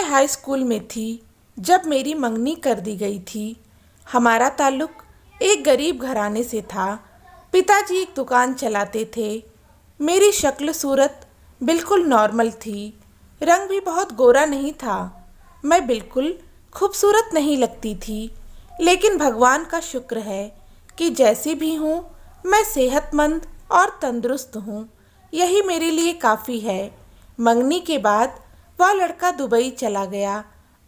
मैं high school में थी जब मेरी मंगनी कर दी गई थी। हमारा ताल्लुक एक गरीब घराने से था। पिताजी एक दुकान चलाते थे। मेरी शक्ल सूरत बिल्कुल नॉर्मल थी। रंग भी बहुत गोरा नहीं था। मैं बिल्कुल खूबसूरत नहीं लगती थी, लेकिन भगवान का शुक्र है कि जैसी भी हूँ मैं सेहतमंद और तंदुरुस्त हूँ। यही मेरे लिए काफ़ी है। मंगनी के बाद वह लड़का दुबई चला गया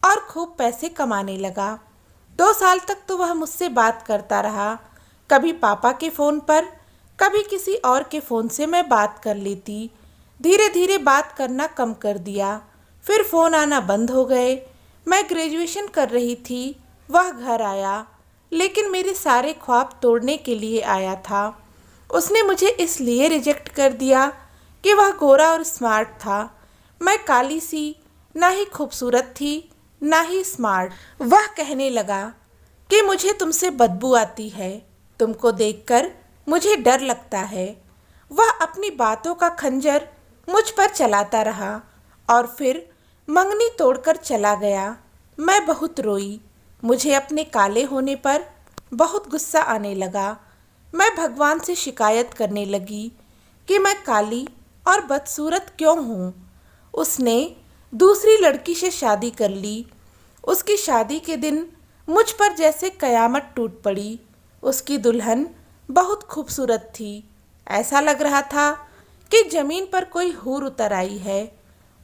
और खूब पैसे कमाने लगा। 2 साल तक तो वह मुझसे बात करता रहा। कभी पापा के फ़ोन पर, कभी किसी और के फ़ोन से मैं बात कर लेती। धीरे धीरे बात करना कम कर दिया, फिर फ़ोन आना बंद हो गए। मैं ग्रेजुएशन कर रही थी, वह घर आया, लेकिन मेरे सारे ख्वाब तोड़ने के लिए आया था। उसने मुझे इसलिए रिजेक्ट कर दिया कि वह गोरा और स्मार्ट था। मैं काली सी, ना ही खूबसूरत थी ना ही स्मार्ट। वह कहने लगा कि मुझे तुमसे बदबू आती है, तुमको देखकर मुझे डर लगता है। वह अपनी बातों का खंजर मुझ पर चलाता रहा और फिर मंगनी तोड़कर चला गया। मैं बहुत रोई। मुझे अपने काले होने पर बहुत गुस्सा आने लगा। मैं भगवान से शिकायत करने लगी कि मैं काली और बदसूरत क्यों हूँ। उसने दूसरी लड़की से शादी कर ली। उसकी शादी के दिन मुझ पर जैसे कयामत टूट पड़ी। उसकी दुल्हन बहुत खूबसूरत थी। ऐसा लग रहा था कि ज़मीन पर कोई हूर उतर आई है।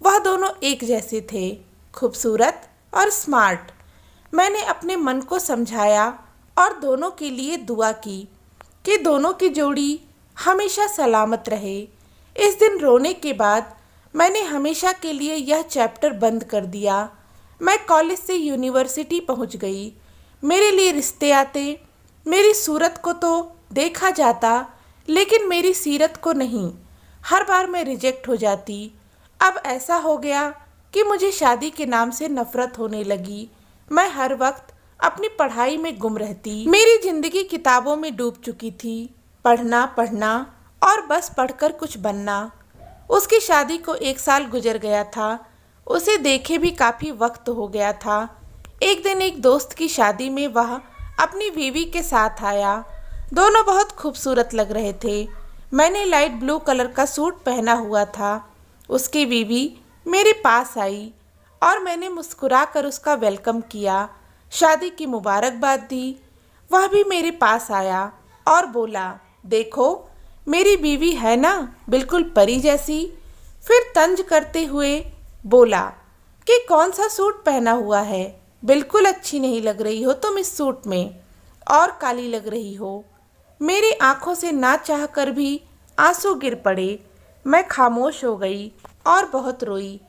वह दोनों एक जैसे थे, खूबसूरत और स्मार्ट। मैंने अपने मन को समझाया और दोनों के लिए दुआ की कि दोनों की जोड़ी हमेशा सलामत रहे। इस दिन रोने के बाद मैंने हमेशा के लिए यह चैप्टर बंद कर दिया। मैं कॉलेज से यूनिवर्सिटी पहुंच गई। मेरे लिए रिश्ते आते। मेरी सूरत को तो देखा जाता, लेकिन मेरी सीरत को नहीं। हर बार मैं रिजेक्ट हो जाती। अब ऐसा हो गया कि मुझे शादी के नाम से नफरत होने लगी। मैं हर वक्त अपनी पढ़ाई में गुम रहती। मेरी जिंदगी किताबों में डूब चुकी थी। पढ़ना पढ़ना और बस पढ़कर कुछ बनना। उसकी शादी को 1 साल गुजर गया था। उसे देखे भी काफ़ी वक्त हो गया था। एक दिन एक दोस्त की शादी में वह अपनी बीवी के साथ आया। दोनों बहुत खूबसूरत लग रहे थे। मैंने लाइट ब्लू कलर का सूट पहना हुआ था। उसकी बीवी मेरे पास आई और मैंने मुस्कुराकर उसका वेलकम किया, शादी की मुबारकबाद दी। वह भी मेरे पास आया और बोला, देखो मेरी बीवी है ना, बिल्कुल परी जैसी। फिर तंज करते हुए बोला कि कौन सा सूट पहना हुआ है, बिल्कुल अच्छी नहीं लग रही हो तुम इस सूट में, और काली लग रही हो। मेरी आंखों से ना चाह कर भी आंसू गिर पड़े। मैं खामोश हो गई और बहुत रोई।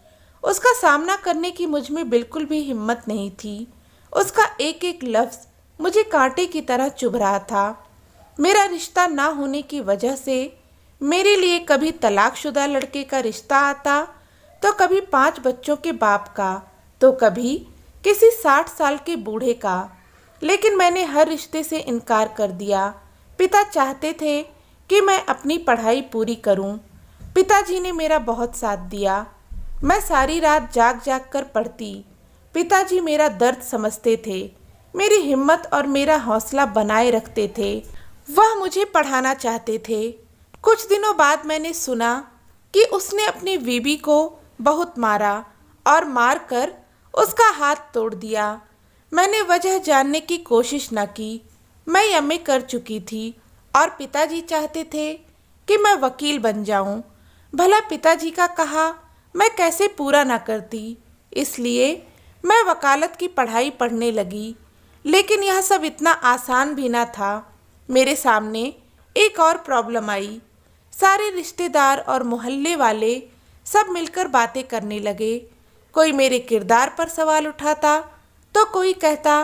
उसका सामना करने की मुझ में बिल्कुल भी हिम्मत नहीं थी। उसका एक एक लफ्ज़ मुझे कांटे की तरह चुभ रहा था। मेरा रिश्ता ना होने की वजह से मेरे लिए कभी तलाकशुदा लड़के का रिश्ता आता, तो कभी 5 बच्चों के बाप का, तो कभी किसी 60 साल के बूढ़े का। लेकिन मैंने हर रिश्ते से इनकार कर दिया। पिता चाहते थे कि मैं अपनी पढ़ाई पूरी करूं। पिताजी ने मेरा बहुत साथ दिया। मैं सारी रात जाग जाग कर पढ़ती। पिताजी मेरा दर्द समझते थे, मेरी हिम्मत और मेरा हौसला बनाए रखते थे। वह मुझे पढ़ाना चाहते थे। कुछ दिनों बाद मैंने सुना कि उसने अपनी बीवी को बहुत मारा और मारकर उसका हाथ तोड़ दिया। मैंने वजह जानने की कोशिश न की। मैं एमए कर चुकी थी और पिताजी चाहते थे कि मैं वकील बन जाऊं। भला पिताजी का कहा मैं कैसे पूरा ना करती। इसलिए मैं वकालत की पढ़ाई पढ़ने लगी। लेकिन यह सब इतना आसान भी ना था। मेरे सामने एक और प्रॉब्लम आई। सारे रिश्तेदार और मोहल्ले वाले सब मिलकर बातें करने लगे। कोई मेरे किरदार पर सवाल उठाता, तो कोई कहता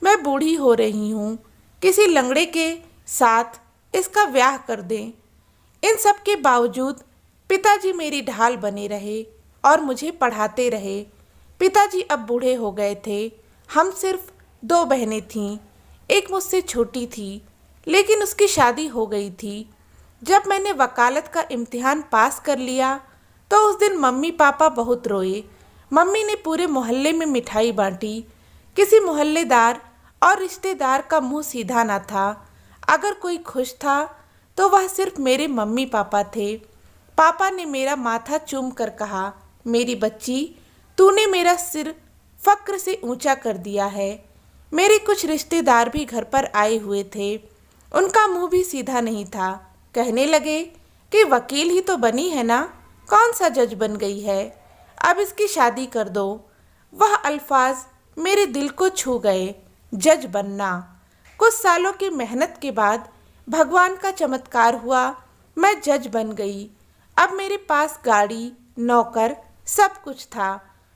मैं बूढ़ी हो रही हूँ, किसी लंगड़े के साथ इसका ब्याह कर दें। इन सब के बावजूद पिताजी मेरी ढाल बने रहे और मुझे पढ़ाते रहे। पिताजी अब बूढ़े हो गए थे। हम सिर्फ 2 बहनें थीं। एक मुझसे छोटी थी, लेकिन उसकी शादी हो गई थी। जब मैंने वकालत का इम्तिहान पास कर लिया, तो उस दिन मम्मी पापा बहुत रोए। मम्मी ने पूरे मोहल्ले में मिठाई बांटी। किसी मोहल्लेदार और रिश्तेदार का मुंह सीधा ना था। अगर कोई खुश था तो वह सिर्फ मेरे मम्मी पापा थे। पापा ने मेरा माथा चूम कर कहा, मेरी बच्ची, तूने मेरा सिर फक्र से ऊंचा कर दिया है। मेरे कुछ रिश्तेदार भी घर पर आए हुए थे। उनका मुंह भी सीधा नहीं था। कहने लगे कि वकील ही तो बनी है ना, कौन सा जज बन गई है, अब इसकी शादी कर दो। वह अल्फाज मेरे दिल को छू गए। जज बनना। कुछ सालों की मेहनत के बाद भगवान का चमत्कार हुआ, मैं जज बन गई। अब मेरे पास गाड़ी, नौकर, सब कुछ था।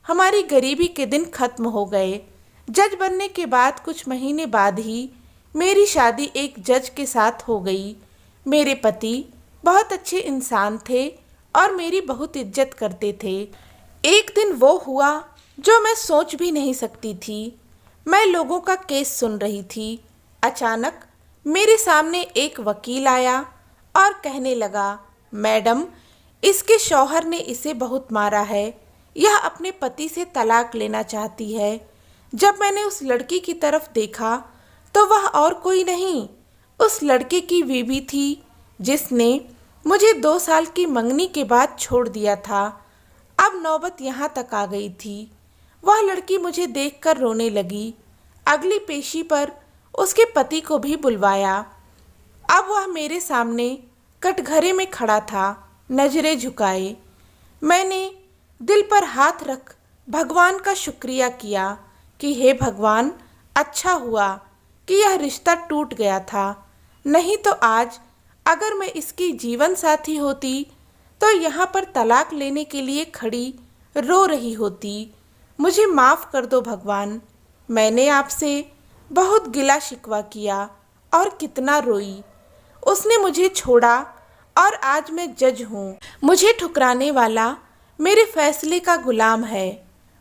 हमारी गरीबी के दिन खत्म हो गए। जज बनने के बाद कुछ महीने बाद ही मेरी शादी एक जज के साथ हो गई। मेरे पति बहुत अच्छे इंसान थे और मेरी बहुत इज्जत करते थे। एक दिन वो हुआ जो मैं सोच भी नहीं सकती थी। मैं लोगों का केस सुन रही थी। अचानक मेरे सामने एक वकील आया और कहने लगा, मैडम, इसके शौहर ने इसे बहुत मारा है। यह अपने पति से तलाक लेना चाहती है। जब मैंने उस लड़की की तरफ देखा तो वह और कोई नहीं, उस लड़के की बीवी थी जिसने मुझे 2 साल की मंगनी के बाद छोड़ दिया था। अब नौबत यहाँ तक आ गई थी। वह लड़की मुझे देखकर रोने लगी। अगली पेशी पर उसके पति को भी बुलवाया। अब वह मेरे सामने कटघरे में खड़ा था, नजरें झुकाए। मैंने दिल पर हाथ रख भगवान का शुक्रिया किया कि हे भगवान, अच्छा हुआ कि यह रिश्ता टूट गया था, नहीं तो आज अगर मैं इसकी जीवन साथी होती तो यहाँ पर तलाक लेने के लिए खड़ी रो रही होती। मुझे माफ़ कर दो भगवान, मैंने आपसे बहुत गिला शिकवा किया और कितना रोई। उसने मुझे छोड़ा और आज मैं जज हूँ। मुझे ठुकराने वाला मेरे फैसले का गुलाम है।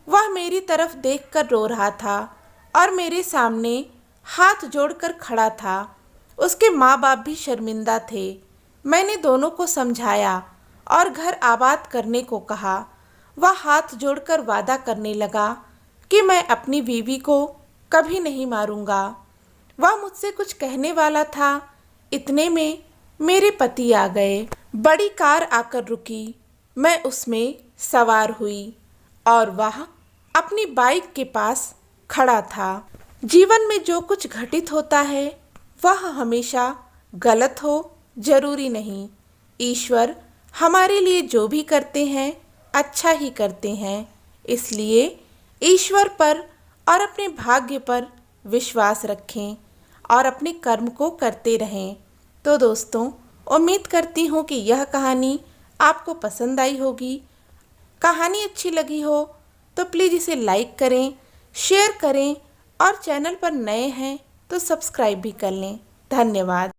वह मेरी तरफ देखकर रो रहा था और मेरे सामने हाथ जोड़कर खड़ा था। उसके माँ बाप भी शर्मिंदा थे। मैंने दोनों को समझाया और घर आबाद करने को कहा। वह हाथ जोड़कर वादा करने लगा कि मैं अपनी बीवी को कभी नहीं मारूंगा। वह मुझसे कुछ कहने वाला था, इतने में मेरे पति आ गए। बड़ी कार आकर रुकी। मैं उसमें सवार हुई और वह अपनी बाइक के पास खड़ा था। जीवन में जो कुछ घटित होता है वह हमेशा गलत हो जरूरी नहीं। ईश्वर हमारे लिए जो भी करते हैं अच्छा ही करते हैं। इसलिए ईश्वर पर और अपने भाग्य पर विश्वास रखें और अपने कर्म को करते रहें। तो दोस्तों, उम्मीद करती हूँ कि यह कहानी आपको पसंद आई होगी। कहानी अच्छी लगी हो तो प्लीज़ इसे लाइक करें, शेयर करें और चैनल पर नए हैं तो सब्सक्राइब भी कर लें। धन्यवाद।